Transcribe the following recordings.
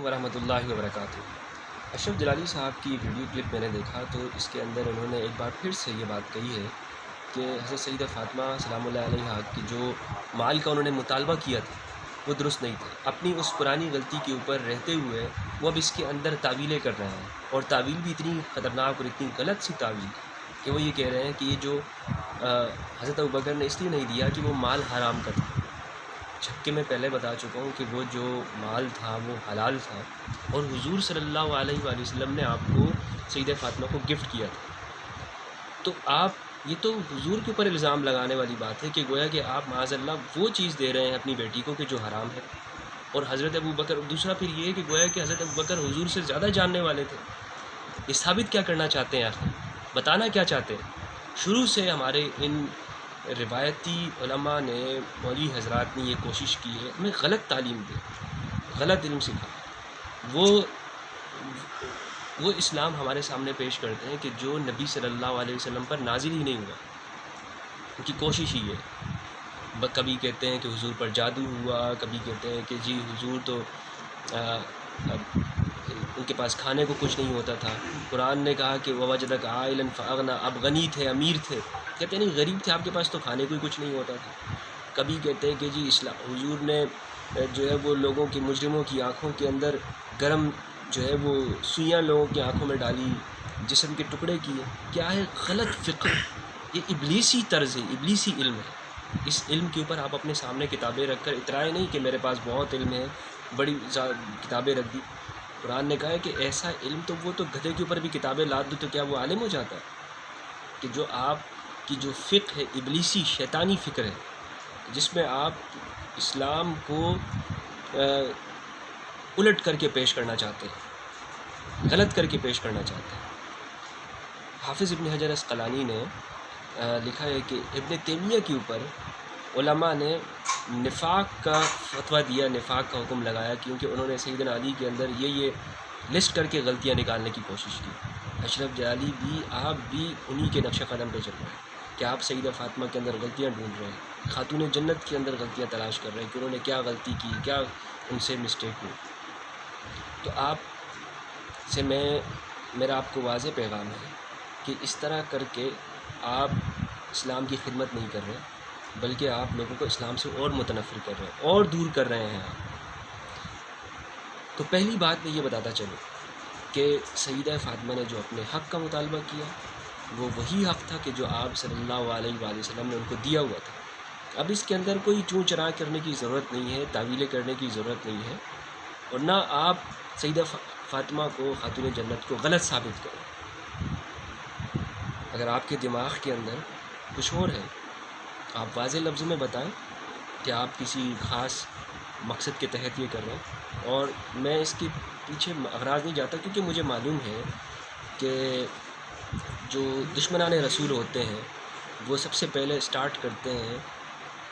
वरहमतुल्लाहि वबरकातुहू। अशरफ जलाली साहब की वीडियो क्लिप मैंने देखा तो इसके अंदर उन्होंने एक बार फिर से ये बात कही है कि हज़रत सैयदा फ़ातिमा सलामुल्लाह अलैहा की जो माल का उन्होंने मुतालबा किया था वो दुरुस्त नहीं था। अपनी उस पुरानी गलती के ऊपर रहते हुए वो अब इसके अंदर तावीलें कर रहे हैं, और तावील भी इतनी ख़तरनाक और इतनी गलत सी तावील कि वो ये कह रहे हैं कि ये जो हज़रत अबू बकर ने इसलिए नहीं दिया कि वो माल हराम का था, जबकि मैं पहले बता चुका हूँ कि वो जो माल था वो हलाल था, और हुजूर सल्लल्लाहु अलैहि वसल्लम ने आपको सैयदा फ़ातिमा को गिफ्ट किया था। तो आप ये तो हुजूर के ऊपर इल्ज़ाम लगाने वाली बात है कि गोया कि आप माज़अल्लाह वो चीज़ दे रहे हैं अपनी बेटी को कि जो हराम है। और हज़रत अबू बकर, दूसरा फिर ये है कि गोया कि हज़रत अबू बकर हुजूर से ज़्यादा जानने वाले थे। ये साबित क्या करना चाहते हैं आखिर, बताना क्या चाहते हैं? शुरू से हमारे इन रिवायती उलमा ने, मौलवी हज़रात ने ये कोशिश की है हमें गलत तालीम दे, गलत इल्म सिखाएं। वो इस्लाम हमारे सामने पेश करते हैं कि जो नबी सल्लल्लाहु अलैहि वसल्लम पर नाजिल ही नहीं हुआ। उनकी कोशिश ही है। कभी कहते हैं कि हुजूर पर जादू हुआ, कभी कहते हैं कि जी हुजूर तो उनके पास खाने को कुछ नहीं होता था। कुरान ने कहा कि ववजदक आइलन फ़अगना, अब गनी थे, अमीर थे। कहते नहीं, गरीब थे, आपके पास तो खाने को ही कुछ नहीं होता था। कभी कहते हैं कि जी हुजूर ने जो है वो लोगों की, मुजरिमों की आँखों के अंदर गरम जो है वो सुइयाँ लोगों की आँखों में डाली, जिस्म के टुकड़े किए। क्या है? गलत फ़िक्र। ये इब्लीसी तर्ज़ है, इब्लीसी इल्म है। इस इल्म के ऊपर आप अपने सामने किताबें रख कर इतराए नहीं कि मेरे पास बहुत इल्म है, बड़ी किताबें रख दी। कुरान ने कहा है कि ऐसा इल्म तो वो तो गधे के ऊपर भी किताबें लाद दो तो क्या वो आलिम हो जाता है? कि जो आपकी जो फ़िक्र है इब्लीसी शैतानी फ़िक्र है, जिसमें आप इस्लाम को उलट करके पेश करना चाहते हैं, गलत करके पेश करना चाहते हैं। हाफिज़ इब्न हजर अस्क़लानी ने लिखा है कि इब्न तैमिया के ऊपर उलमा ने निफ़ाक़ का फ़तवा दिया, निफ़ाक़ का हुक्म लगाया, क्योंकि उन्होंने सैयदना अली के अंदर ये लिस्ट करके गलतियाँ निकालने की कोशिश की। अशरफ जलाली भी, आप भी उन्हीं के नक्श क़दम पे चल रहे हैं कि आप सैयदा फ़ातिमा के अंदर गलतियाँ ढूंढ रहे हैं, खातून जन्नत के अंदर गलतियाँ तलाश कर रहे हैं कि उन्होंने क्या गलती की, क्या उनसे मिस्टेक हुई। तो आप से मेरा आपको वाज़ेह पैगाम है कि इस तरह करके आप इस्लाम की खिदमत नहीं कर रहे, बल्कि आप लोगों को इस्लाम से और मुतनफ़िर कर रहे हैं और दूर कर रहे हैं आप। तो पहली बात मैं ये बताता चलूँ कि सैयदा फ़ातिमा ने जो अपने हक़ का मुतालबा किया वो वही हक़ था कि जो आप सल्लल्लाहु अलैहि वसल्लम ने उनको दिया हुआ था। अब इसके अंदर कोई चूँ चराह करने की ज़रूरत नहीं है, तावीलें करने की ज़रूरत नहीं है, और ना आप सैयदा फ़ातिमा को, खातून जन्नत को गलत साबित करें। अगर आपके दिमाग के अंदर कुछ और है, आप वाज़ेह लफ्ज़ों में बताएं कि आप किसी ख़ास मकसद के तहत ये कर रहे हैं। और मैं इसके पीछे अगराज़ नहीं जाता, क्योंकि मुझे मालूम है कि जो दुश्मनान रसूल होते हैं वो सबसे पहले स्टार्ट करते हैं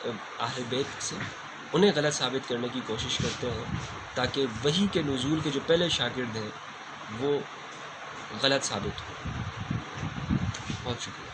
अहले बैत से, उन्हें गलत साबित करने की कोशिश करते हैं ताकि वही के नुज़ूल के जो पहले शागिर्द हैं वो गलत साबित हो। बहुत शुक्रिया।